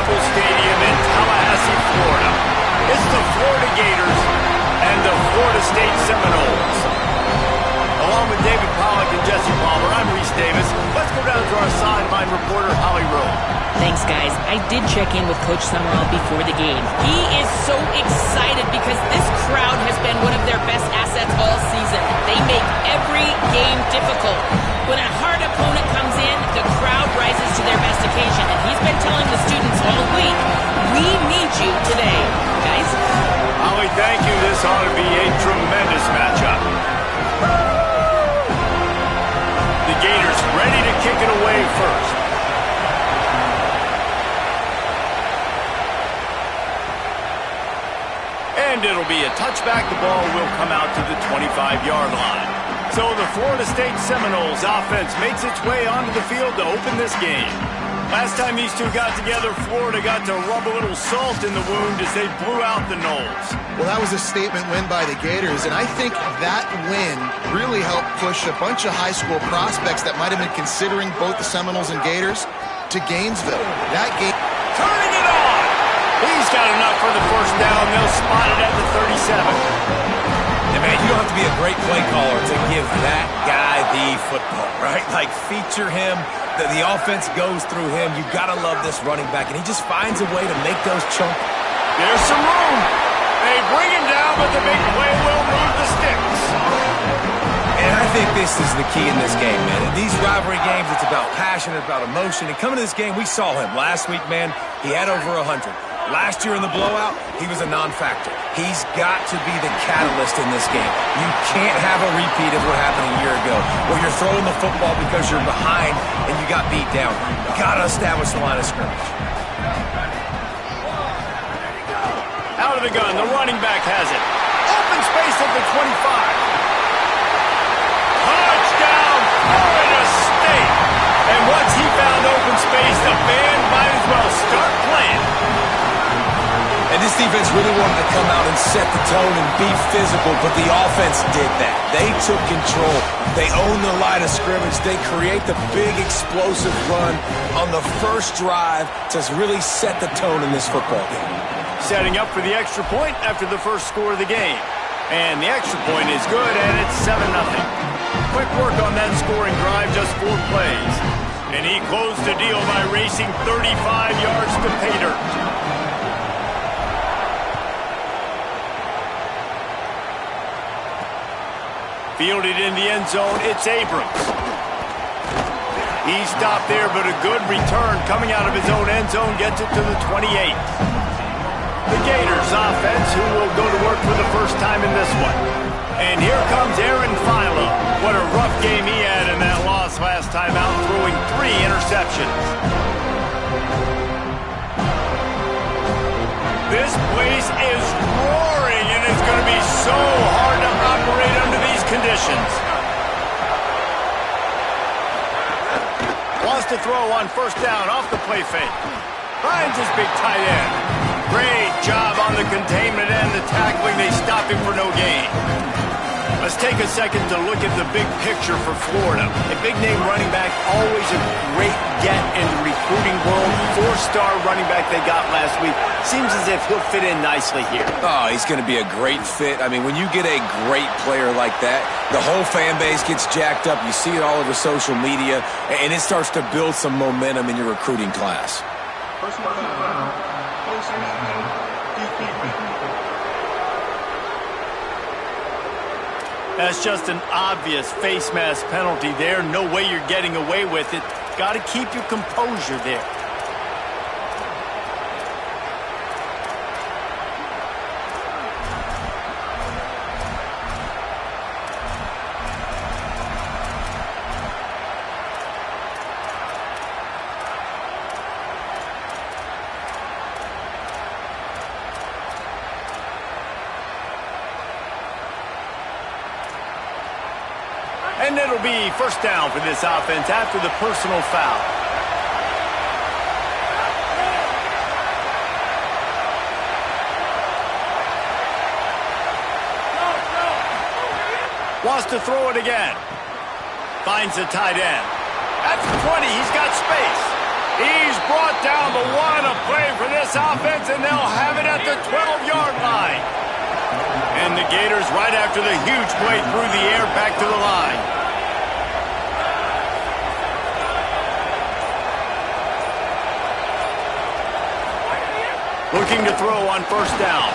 Apple Stadium in Tallahassee, Florida. It's the Florida Gators and the Florida State Seminoles. Along with David Pollack and Jesse Palmer, I'm Reese Davis. Let's go down to our sideline reporter, Holly Rowe. Thanks, guys. I did check in with Coach Summerall before the game. He is so excited because this crowd has been one of their best assets all season. They make every game difficult. When a hard opponent comes in, the crowd rises to their best occasion. And he's been telling the students all week, we need you today, guys. Holly, thank you. This ought to be a tremendous matchup. The Gators ready to kick it away first. And it'll be a touchback. The ball will come out to the 25-yard line. So the Florida State Seminoles offense makes its way onto the field to open this game. Last time these two got together, Florida got to rub a little salt in the wound as they blew out the Noles. Well, that was a statement win by the Gators, and I think that win really helped push a bunch of high school prospects that might have been considering both the Seminoles and Gators to Gainesville. That game... Turning it on! He's got enough for the first down. They'll spot it at the 37. Yeah, man, you don't have to be a great play caller to give that guy the football, right? Like, feature him. The offense goes through him. You've got to love this running back, and he just finds a way to make those chunk. There's some room. They bring him down, but the big play will move the sticks. And I think this is the key in this game, man. In these rivalry games, it's about passion, it's about emotion. And coming to this game, we saw him last week, man. He had over 100. Last year in the blowout, he was a non-factor. He's got to be the catalyst in this game. You can't have a repeat of what happened a year ago, where you're throwing the football because you're behind and you got beat down. You got to establish the line of scrimmage. Out of the gun, the running back has it. Open space at the 25. Touchdown, Florida State. And once he found open space, the band might as well start playing. And this defense really wanted to come out and set the tone and be physical, but the offense did that. They took control. They owned the line of scrimmage. They create the big explosive run on the first drive to really set the tone in this football game. Setting up for the extra point after the first score of the game. And the extra point is good, and it's 7-0. Quick work on that scoring drive, just 4 plays. And he closed the deal by racing 35 yards to pay dirt. Fielded in the end zone, it's Abrams. He stopped there, but a good return coming out of his own end zone gets it to the 28. The Gators offense, who will go to work for the first time in this one. And here comes Aaron Philo. What a rough game he had in that loss last time out, throwing 3 interceptions. This place is roaring, and it's going to be so hard to operate under these conditions. Wants to throw on first down off the play fake. Finds his big tight end. Great job on the containment and the tackling. They stop him for no gain. Let's take a second to look at the big picture for Florida. A big-name running back, always a great get in the recruiting world. 4-star running back they got last week. Seems as if he'll fit in nicely here. Oh, he's going to be a great fit. I mean, when you get a great player like that, the whole fan base gets jacked up. You see it all over social media, and it starts to build some momentum in your recruiting class. That's just an obvious face mask penalty there. No way you're getting away with it. Got to keep your composure there. And it'll be first down for this offense after the personal foul. Wants to throw it again. Finds the tight end. At the 20, he's got space. He's brought down, but what a play this offense, and they'll have it at the 12-yard line. And the Gators right after the huge play through the air back to the line. Looking to throw on first down.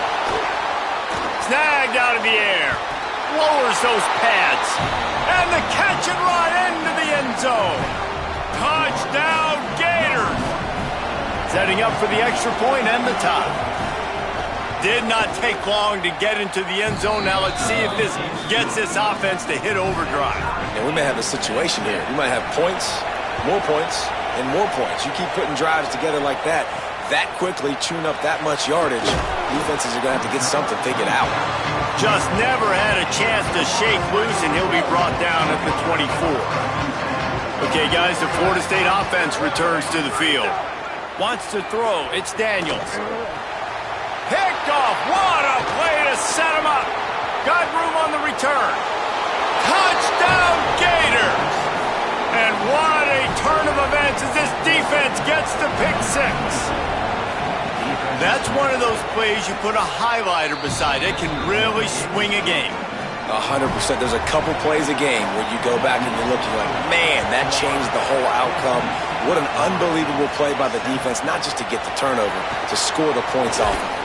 Snagged out of the air. Lowers those pads. And the catch and run into the end zone. Touchdown, Gators. Setting up for the extra point and the tie. Did not take long to get into the end zone. Now let's see if this gets this offense to hit overdrive. And we may have a situation here. We might have points, and more points. You keep putting drives together like that quickly, tune up that much yardage, defenses are going to have to get something figured out. Just never had a chance to shake loose, and he'll be brought down at the 24. Okay, guys, the Florida State offense returns to the field. Wants to throw. It's Daniels. Picked off. What a play to set him up. Got room on the return. Touchdown, Gators! And what a turn of events as this defense gets the pick six. That's one of those plays you put a highlighter beside it, can really swing a game. 100%. There's a couple plays a game where you go back and you look and you're like, man, that changed the whole outcome. What an unbelievable play by the defense, not just to get the turnover, to score the points off of it.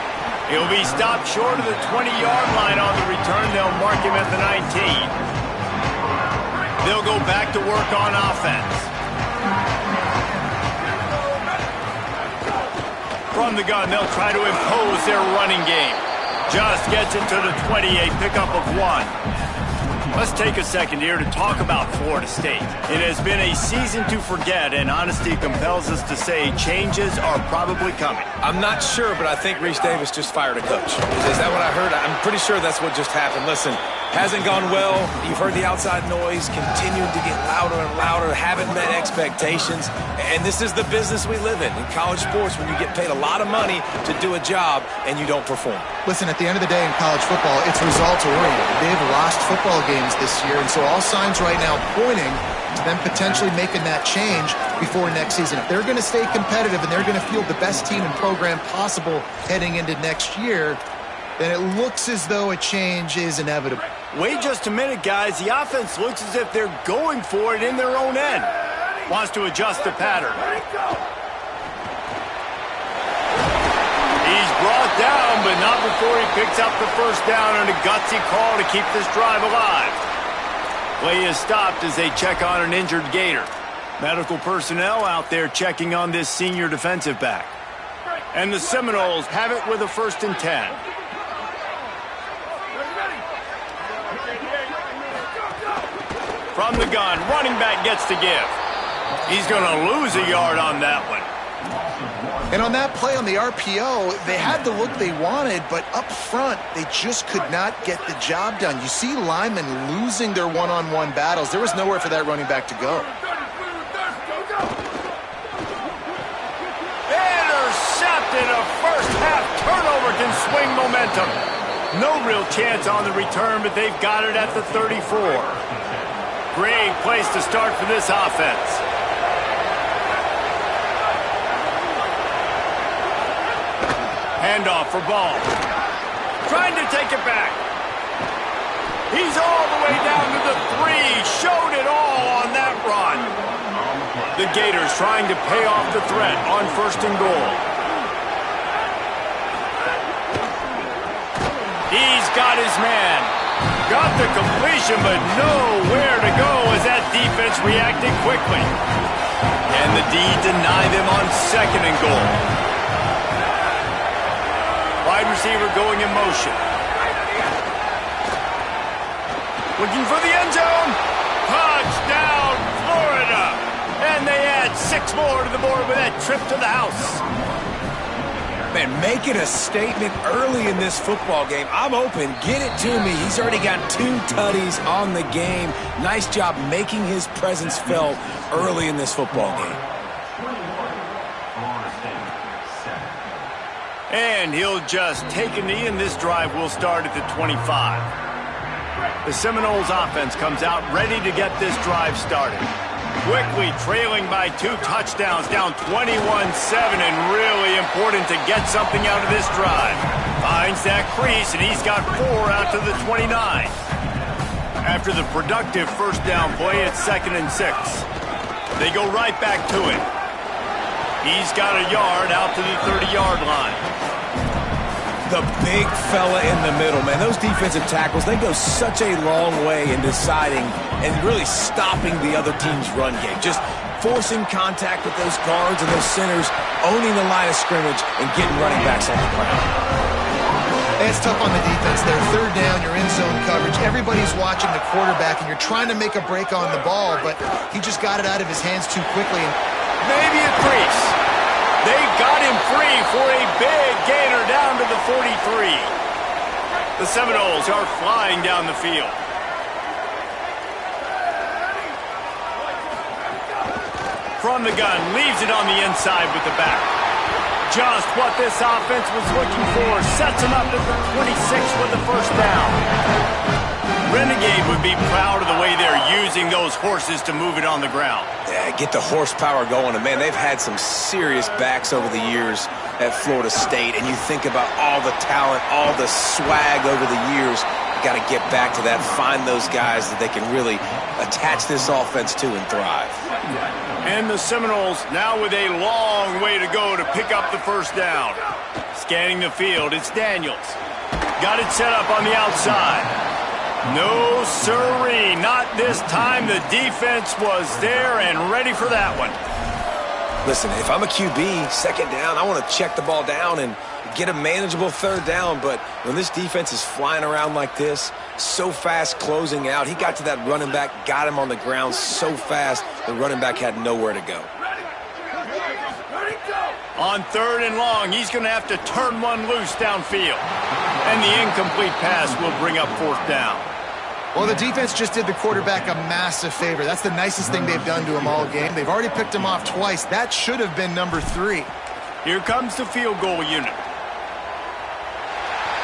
He'll be stopped short of the 20-yard line on the return. They'll mark him at the 19. They'll go back to work on offense. From the gun, they'll try to impose their running game. Just gets it to the 28, pickup of 1. Let's take a second here to talk about Florida State. It has been a season to forget, and honesty compels us to say changes are probably coming. I'm not sure, but I think Reese Davis just fired a coach. Is that what I heard? I'm pretty sure that's what just happened. Listen, hasn't gone well. You've heard the outside noise, continuing to get louder and louder, haven't met expectations. And this is the business we live in college sports, when you get paid a lot of money to do a job and you don't perform. Listen, at the end of the day in college football, it's results-oriented. They've lost football games this year, and so all signs right now pointing to them potentially making that change before next season. If they're going to stay competitive and they're going to field the best team and program possible heading into next year, then it looks as though a change is inevitable. Wait just a minute, guys. The offense looks as if they're going for it in their own end. Wants to adjust the pattern. He's brought down, but not before he picks up the first down on a gutsy call to keep this drive alive. Play is stopped as they check on an injured Gator. Medical personnel out there checking on this senior defensive back. And the Seminoles have it with a 1st and 10. From the gun, running back gets to give. He's going to lose a yard on that one. And on that play on the RPO, they had the look they wanted, but up front, they just could not get the job done. You see linemen losing their one-on-one battles. There was nowhere for that running back to go. Intercepted. A first-half turnover can swing momentum. No real chance on the return, but they've got it at the 34. Great place to start for this offense. Handoff for Ball. Trying to take it back. He's all the way down to the 3. Showed it all on that run. The Gators trying to pay off the threat on 1st and goal. He's got his man. Got the completion, but nowhere to go as that defense reacted quickly. And the D deny them on 2nd and goal. Wide receiver going in motion. Looking for the end zone. Touchdown, Florida. And they add 6 more to the board with that trip to the house. Man, making a statement early in this football game. I'm open. Get it to me. He's already got 2 tutties on the game. Nice job making his presence felt early in this football game. And he'll just take a knee, and this drive will start at the 25. The Seminoles offense comes out ready to get this drive started. Quickly trailing by 2 touchdowns, down 21-7 in really impressive important to get something out of this drive. Finds that crease, and he's got 4 out to the 29. After the productive first down play, it's 2nd and 6. They go right back to it. He's got a yard out to the 30-yard line. The big fella in the middle, man. Those defensive tackles, they go such a long way in deciding and really stopping the other team's run game. Just forcing contact with those guards and those centers, owning the line of scrimmage, and getting running backs on the ground. It's tough on the defense there. 3rd down, you're in zone coverage. Everybody's watching the quarterback, and you're trying to make a break on the ball, but he just got it out of his hands too quickly. Maybe a crease. They got him free for a big gainer down to the 43. The Seminoles are flying down the field. From the gun, leaves it on the inside with the back. Just what this offense was looking for. Sets him up at the 26 with the first down. Renegade would be proud of the way they're using those horses to move it on the ground. Yeah, get the horsepower going. And, man, they've had some serious backs over the years at Florida State. And you think about all the talent, all the swag over the years. You got to get back to that, find those guys that they can really attach this offense to and thrive. And the Seminoles now with a long way to go to pick up the first down. Scanning the field, it's Daniels. Got it set up on the outside. No sirree, not this time. The defense was there and ready for that one. Listen, if I'm a QB, 2nd down, I want to check the ball down and get a manageable 3rd down. But when this defense is flying around like this, so fast closing out, he got to that running back, got him on the ground so fast, the running back had nowhere to go. On 3rd and long, he's going to have to turn one loose downfield. And the incomplete pass will bring up 4th down. Well, the defense just did the quarterback a massive favor. That's the nicest thing they've done to him all game. They've already picked him off twice. That should have been number 3. Here comes the field goal unit.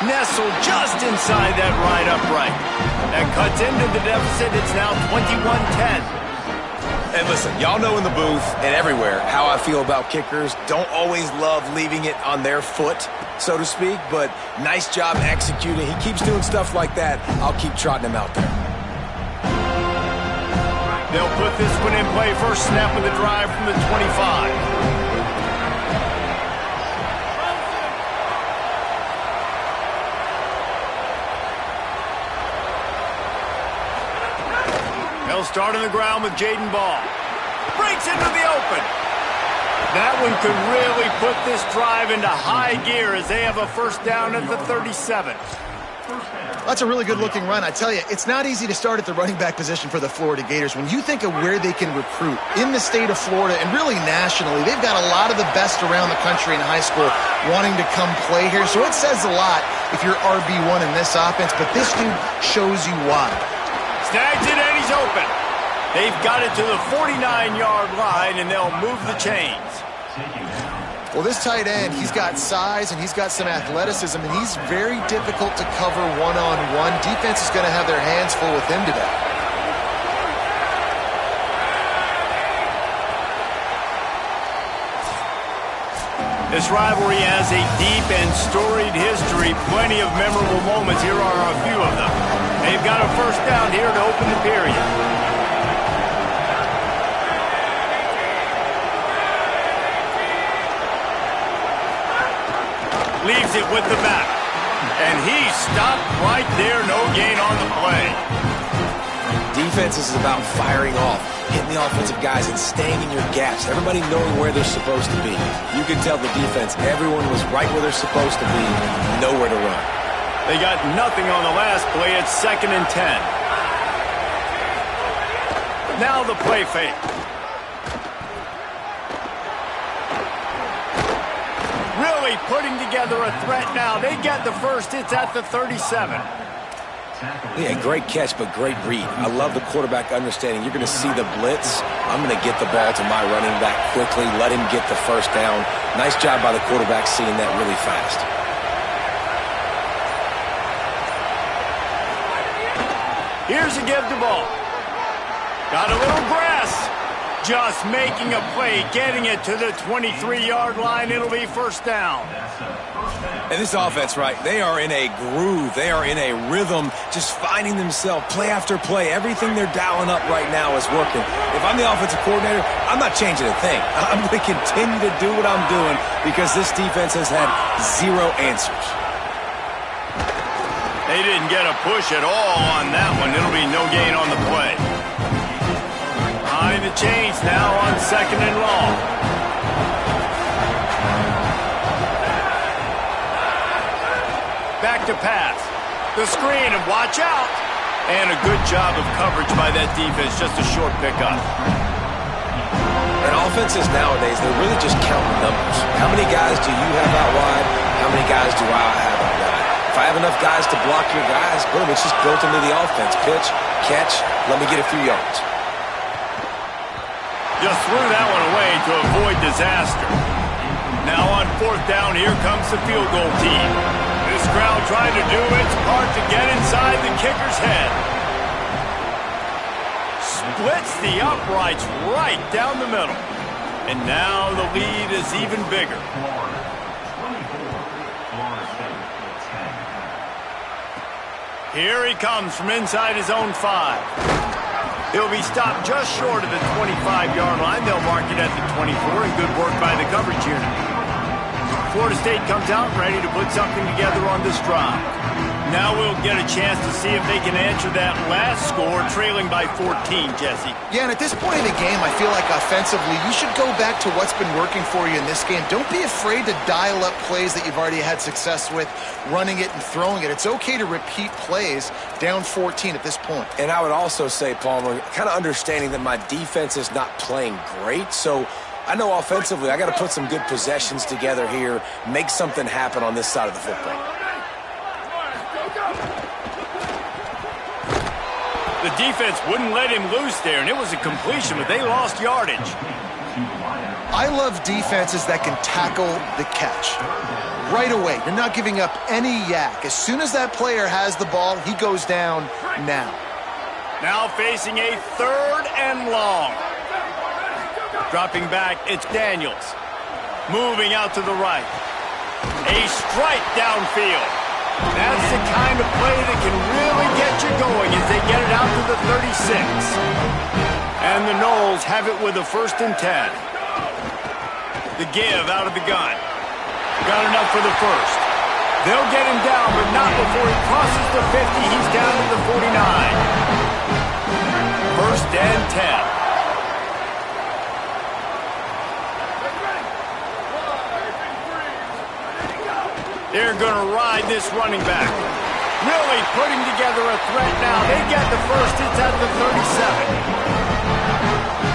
Nestled just inside that right upright. That cuts into the deficit. It's now 21-10. And listen, y'all know in the booth and everywhere how I feel about kickers. Don't always love leaving it on their foot, so to speak, but nice job executing. He keeps doing stuff like that. I'll keep trotting him out there. They'll put this one in play. First snap of the drive from the 25. They'll start on the ground with Jaden Ball. Breaks into the open. That one could really put this drive into high gear as they have a first down at the 37. That's a really good-looking run. I tell you, it's not easy to start at the running back position for the Florida Gators. When you think of where they can recruit in the state of Florida and really nationally, they've got a lot of the best around the country in high school wanting to come play here. So it says a lot if you're RB1 in this offense, but this dude shows you why. Snags it and he's open. They've got it to the 49-yard line, and they'll move the chains. Well, this tight end, he's got size and he's got some athleticism, and he's very difficult to cover one-on-one. Defense is going to have their hands full with him today. This rivalry has a deep and storied history. Plenty of memorable moments. Here are a few of them. They've got a first down here to open the period. Leaves it with the back. And he stopped right there. No gain on the play. Defense is about firing off, hitting the offensive guys and staying in your gaps. Everybody knowing where they're supposed to be. You can tell the defense, everyone was right where they're supposed to be, nowhere to run. They got nothing on the last play. It's 2nd and 10. Now the play fake. Really putting together a threat now. They get the first. It's at the 37. Yeah, great catch, but great read. I love the quarterback understanding. You're going to see the blitz. I'm going to get the ball to my running back quickly, let him get the first down. Nice job by the quarterback seeing that really fast. Here's a give to ball. Got a little grass. Just making a play, getting it to the 23-yard line. It'll be first down. And this offense, right, they are in a groove. They are in a rhythm, just finding themselves play after play. Everything they're dialing up right now is working. If I'm the offensive coordinator, I'm not changing a thing. I'm going to continue to do what I'm doing because this defense has had zero answers. They didn't get a push at all on that one. It'll be no gain on the play. Behind the chains now on 2nd and long. Back to pass. The screen, and watch out. And a good job of coverage by that defense. Just a short pickup. And offenses nowadays, they're really just counting numbers. How many guys do you have out wide? How many guys do I have out wide? If I have enough guys to block your guys, boom, it's just built into the offense. Pitch, catch, let me get a few yards. Just threw that one away to avoid disaster. Now on 4th down, here comes the field goal team. This crowd trying to do its part to get inside the kicker's head. Splits the uprights right down the middle. And now the lead is even bigger. Here he comes from inside his own 5. He'll be stopped just short of the 25-yard line. They'll mark it at the 24, and good work by the coverage unit. Florida State comes out ready to put something together on this drive. Now we'll get a chance to see if they can answer that last score, trailing by 14, Jesse. Yeah, and at this point in the game, I feel like offensively, you should go back to what's been working for you in this game. Don't be afraid to dial up plays that you've already had success with, running it and throwing it. It's okay to repeat plays down 14 at this point. And I would also say, Palmer, kind of understanding that my defense is not playing great, so I know offensively I got to put some good possessions together here, make something happen on this side of the football. The defense wouldn't let him loose there, and it was a completion, but they lost yardage. I love defenses that can tackle the catch. Right away, you're not giving up any yak. As soon as that player has the ball, he goes down now. Now facing a 3rd and long. Dropping back, it's Daniels. Moving out to the right. A strike downfield. That's the kind of play that can really get you going as they get it out to the 36. And the Noles have it with a 1st and 10. The give out of the gun. Got enough for the 1st. They'll get him down, but not before he crosses the 50. He's down to the 49. 1st and 10. They're going to ride this running back. Really putting together a threat now. They get the 1st. It's at the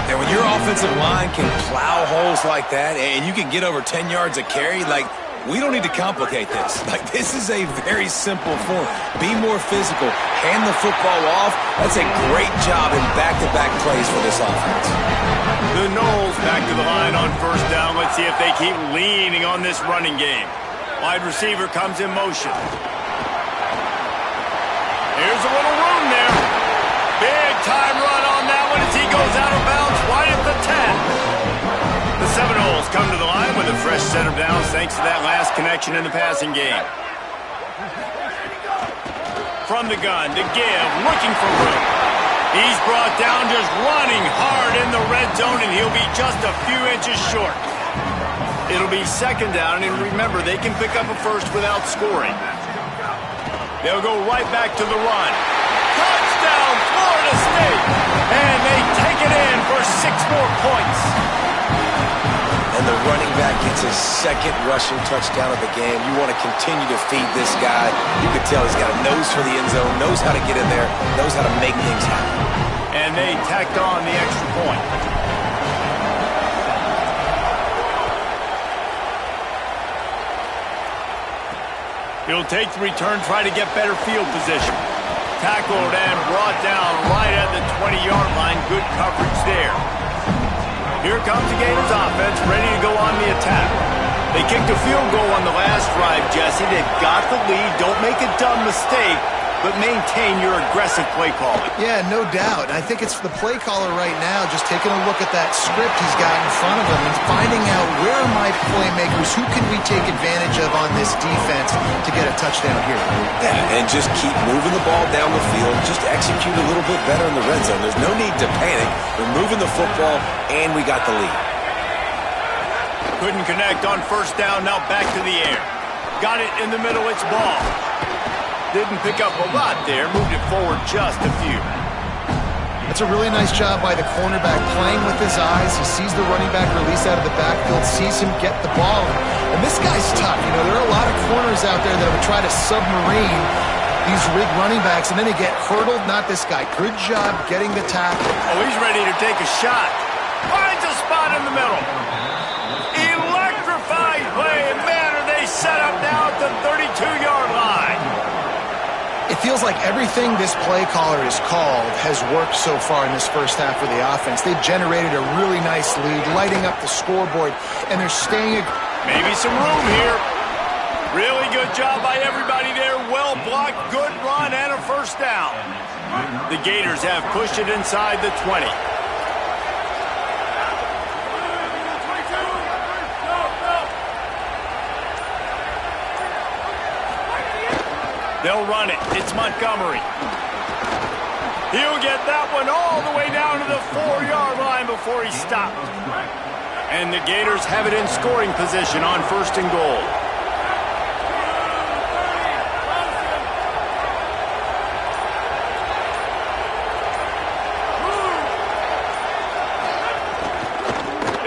37. And when your offensive line can plow holes like that and you can get over 10 yards a carry, like, we don't need to complicate this. Like, this is a very simple form. Be more physical. Hand the football off. That's a great job in back-to-back plays for this offense. The Noles back to the line on 1st down. Let's see if they keep leaning on this running game. Wide receiver comes in motion. Here's a little room there. Big time run on that one as he goes out of bounds right at the 10. The Seminoles come to the line with a fresh set of downs thanks to that last connection in the passing game. From the gun to give, looking for room. He's brought down just running hard in the red zone, and he'll be just a few inches short. It'll be 2nd down, and remember, they can pick up a 1st without scoring. They'll go right back to the run. Touchdown, Florida State! And they take it in for 6 more points. And the running back gets his 2nd rushing touchdown of the game. You want to continue to feed this guy. You can tell he's got a nose for the end zone, knows how to get in there, knows how to make things happen. And they tacked on the extra point. He'll take the return, try to get better field position. Tackled and brought down right at the 20-yard line. Good coverage there. Here comes the Gators offense, ready to go on the attack. They kicked a field goal on the last drive, Jesse. They've got the lead. Don't make a dumb mistake. but maintain your aggressive play calling. Yeah, no doubt. I think it's the play caller right now just taking a look at that script he's got in front of him and finding out where are my playmakers, who can we take advantage of on this defense to get a touchdown here. Yeah, and just keep moving the ball down the field. Just execute a little bit better in the red zone. There's no need to panic. We're moving the football, and we got the lead. Couldn't connect on first down, now back to the air. Got it in the middle, it's ball. Didn't pick up a lot there, moved it forward just a few. That's a really nice job by the cornerback playing with his eyes. He sees the running back release out of the backfield, sees him get the ball. And this guy's tough. You know, there are a lot of corners out there that would try to submarine these rig running backs, and then they get hurdled. Not this guy. Good job getting the tackle. Oh, he's ready to take a shot. Finds a spot in the middle. Electrifying play, and man, are they set up now at the 32-yard line. It feels like everything this play caller has called has worked so far in this first half of the offense. They've generated a really nice lead, lighting up the scoreboard, and they're staying... Maybe some room here. Really good job by everybody there. Well blocked, good run, and a first down. The Gators have pushed it inside the 20. They'll run it. It's Montgomery. He'll get that one all the way down to the 4-yard line before he stopped. And the Gators have it in scoring position on first and goal.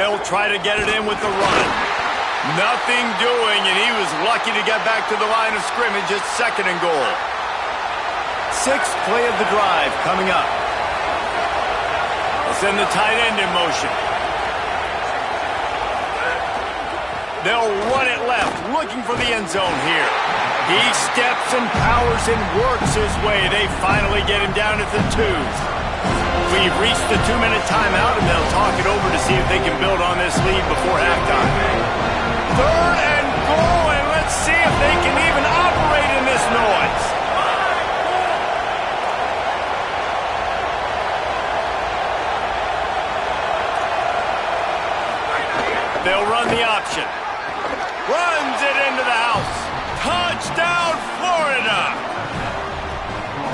They'll try to get it in with the run. Nothing doing, and he was lucky to get back to the line of scrimmage at second and goal. Sixth play of the drive coming up. They'll send the tight end in motion. They'll run it left, looking for the end zone here. He steps and powers and works his way. They finally get him down at the 2s. We've reached the 2-minute timeout, and they'll talk it over to see if they can build on this lead before halftime. Third and goal, and let's see if they can even operate in this noise. They'll run the option. Runs it into the house. Touchdown, Florida!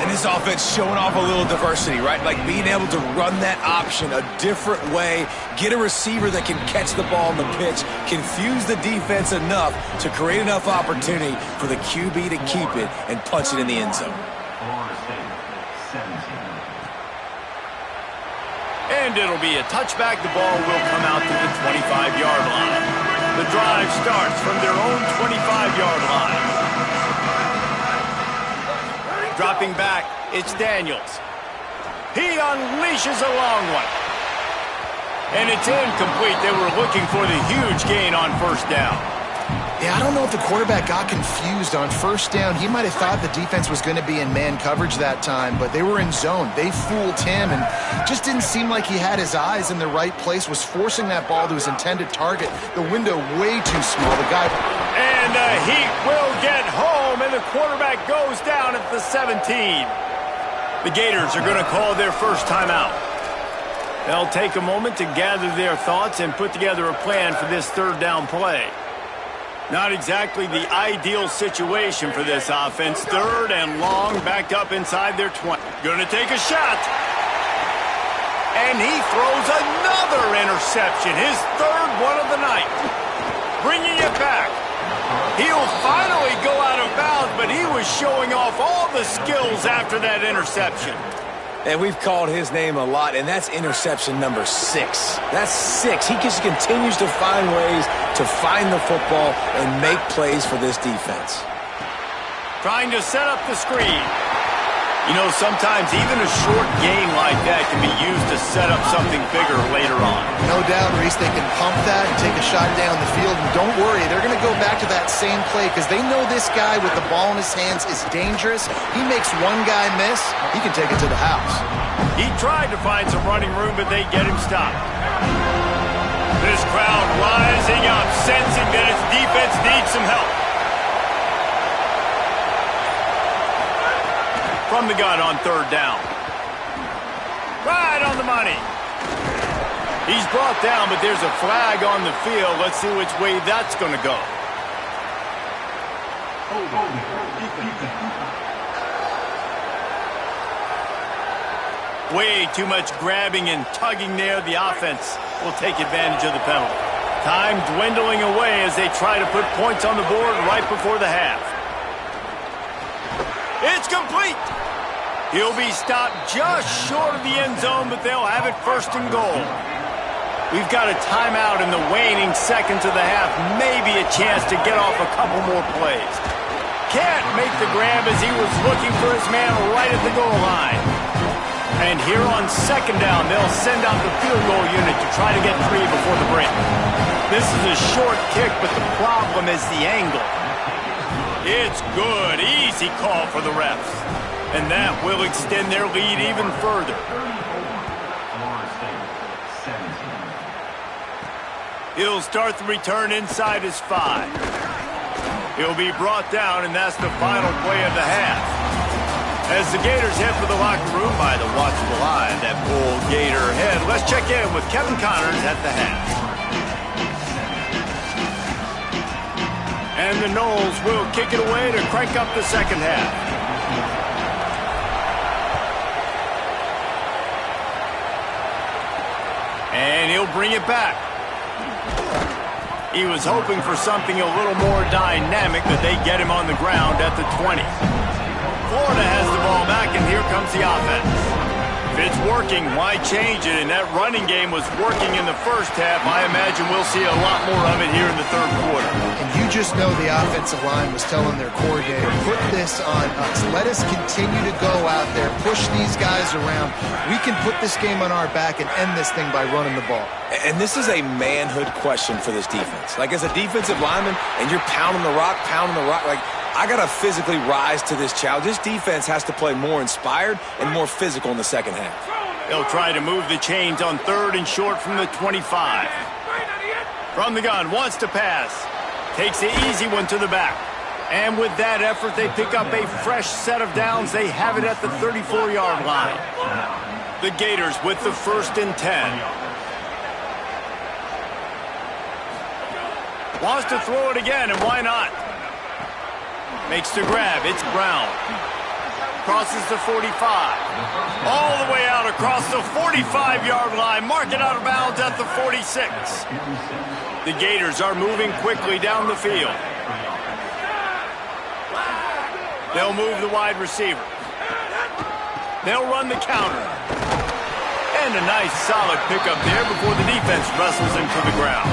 And this offense showing off a little diversity, right? Like being able to run that option a different way, get a receiver that can catch the ball on the pitch, confuse the defense enough to create enough opportunity for the QB to keep it and punch it in the end zone. And it'll be a touchback. The ball will come out to the 25-yard line. The drive starts from their own 25-yard line. Dropping back, it's Daniels. He unleashes a long one. And it's incomplete. They were looking for the huge gain on first down. Yeah, I don't know if the quarterback got confused on first down. He might have thought the defense was going to be in man coverage that time, but they were in zone. They fooled him, and just didn't seem like he had his eyes in the right place, was forcing that ball to his intended target. The window way too small. The guy... And the Heat will get home, and the quarterback goes down at the 17. The Gators are going to call their first timeout. They'll take a moment to gather their thoughts and put together a plan for this third down play. Not exactly the ideal situation for this offense. Third and long, backed up inside their 20. Going to take a shot. And he throws another interception, his third one of the night. Bringing it back. He'll finally go out of bounds, but he was showing off all the skills after that interception. And we've called his name a lot, and that's interception number 6. That's 6. He just continues to find ways to find the football and make plays for this defense. Trying to set up the screen. You know, sometimes even a short gain like that can be used to set up something bigger later on. No doubt, Reese, they can pump that and take a shot down the field. And don't worry, they're going to go back to that same play because they know this guy with the ball in his hands is dangerous. He makes one guy miss, he can take it to the house. He tried to find some running room, but they get him stopped. This crowd rising up, sensing that its defense needs some help. from the gun on third down. Right on the money. He's brought down, but there's a flag on the field. Let's see which way that's going to go. Way too much grabbing and tugging there. The offense will take advantage of the penalty. Time dwindling away as they try to put points on the board right before the half. It's complete. He'll be stopped just short of the end zone, but they'll have it first and goal. We've got a timeout in the waning seconds of the half. Maybe a chance to get off a couple more plays. Can't make the grab as he was looking for his man right at the goal line. And here on second down, they'll send out the field goal unit to try to get 3 before the break. This is a short kick, but the problem is the angle. It's good. Easy call for the refs. And that will extend their lead even further. He'll start the return inside his 5. He'll be brought down, and that's the final play of the half. As the Gators head for the locker room by the watchful eye of that bull Gator head, let's check in with Kevin Connors at the half. And the Noles will kick it away to crank up the second half. And he'll bring it back. He was hoping for something a little more dynamic, but they get him on the ground at the 20. Florida has the ball back, and here comes the offense. If it's working, why change it? And that running game was working in the first half. I imagine we'll see a lot more of it here in the third quarter. And you just know the offensive line was telling their coordinator, put this on us. Let us continue to go out there, push these guys around. We can put this game on our back and end this thing by running the ball. And this is a manhood question for this defense. Like, as a defensive lineman, and you're pounding the rock, like, I got to physically rise to this challenge. This defense has to play more inspired and more physical in the second half. They'll try to move the chains on third and short from the 25. From the gun, wants to pass. Takes the easy one to the back. And with that effort, they pick up a fresh set of downs. They have it at the 34-yard line. The Gators with the 1st and 10. Wants to throw it again, and why not? Makes the grab. It's Brown. Crosses the 45. All the way out across the 45-yard line. Mark it out of bounds at the 46. The Gators are moving quickly down the field. They'll move the wide receiver. They'll run the counter. And a nice solid pickup there before the defense wrestles him to the ground.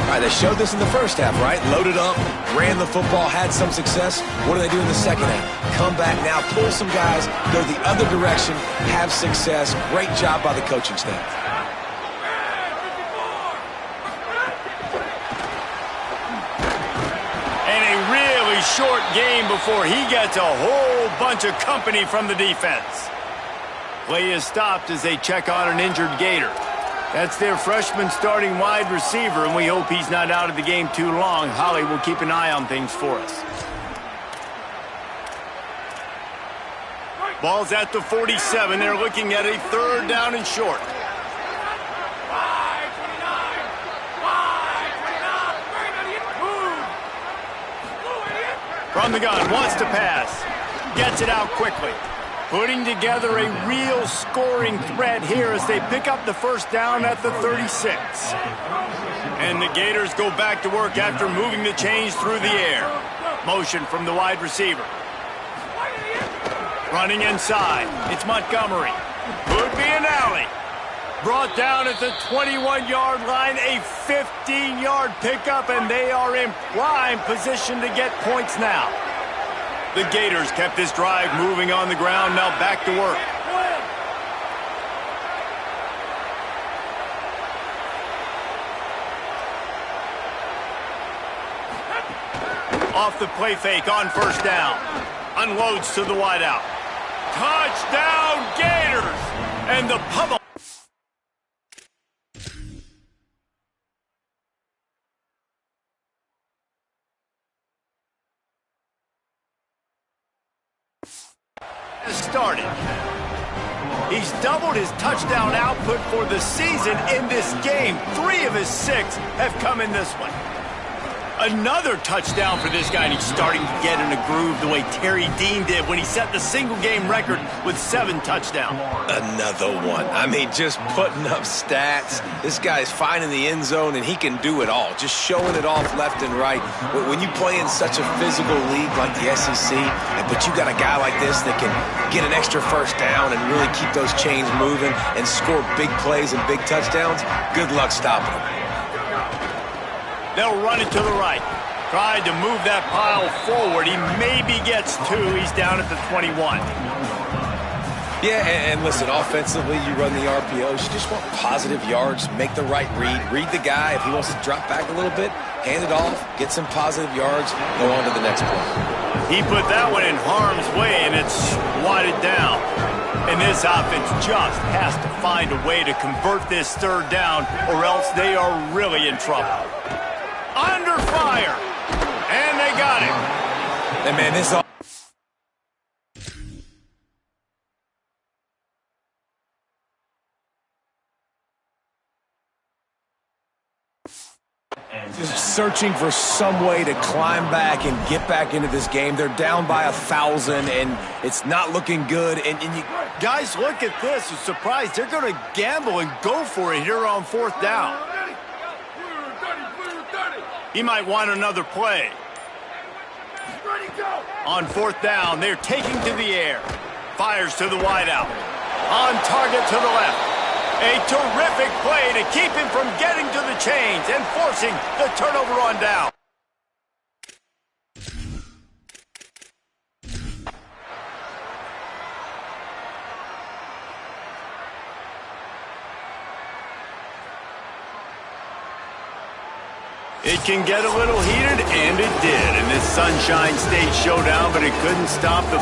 All right, they showed this in the first half, right? Loaded up, ran the football, had some success. What do they do in the second half? Come back now, pull some guys, go the other direction, have success. Great job by the coaching staff. And a really short game before he gets a whole bunch of company from the defense. Play is stopped as they check on an injured Gator. That's their freshman starting wide receiver, and we hope he's not out of the game too long. Holly will keep an eye on things for us. Ball's at the 47. They're looking at a 3rd down and short. From the gun, wants to pass. Gets it out quickly. Putting together a real scoring threat here as they pick up the 1st down at the 36. And the Gators go back to work after moving the chains through the air. Motion from the wide receiver. Running inside. It's Montgomery. Could be an alley. Brought down at the 21-yard line. A 15-yard pickup, and they are in prime position to get points now. The Gators kept this drive moving on the ground. Now back to work. Off the play fake on 1st down. Unloads to the wideout. Touchdown Gators! And the pummel. started. He's doubled his touchdown output for the season in this game. 3 of his 6 have come in this one. Another touchdown for this guy, and he's starting to get in a groove the way Terry Dean did when he set the single-game record with 7 touchdowns. Another one. I mean, just putting up stats. This guy's finding the end zone, and he can do it all, just showing it off left and right. When you play in such a physical league like the SEC, but you got a guy like this that can get an extra first down and really keep those chains moving and score big plays and big touchdowns, good luck stopping him. They'll run it to the right. Tried to move that pile forward. He maybe gets 2. He's down at the 21. Yeah, and listen, offensively, you run the RPOs. You just want positive yards, make the right read the guy. If he wants to drop back a little bit, hand it off, get some positive yards, go on to the next play. He put that one in harm's way, and it's swatted down. And this offense just has to find a way to convert this 3rd down, or else they are really in trouble. Under fire, and they got him. And man, this just searching for some way to climb back and get back into this game. They're down by 1,000, and it's not looking good. And you guys, look at this. You're surprised. They're going to gamble and go for it here on 4th down. He might want another play. On 4th down, they're taking to the air. Fires to the wideout. On target to the left. A terrific play to keep him from getting to the chains and forcing the turnover on down. It can get a little heated, and it did in this Sunshine State showdown, but it couldn't stop the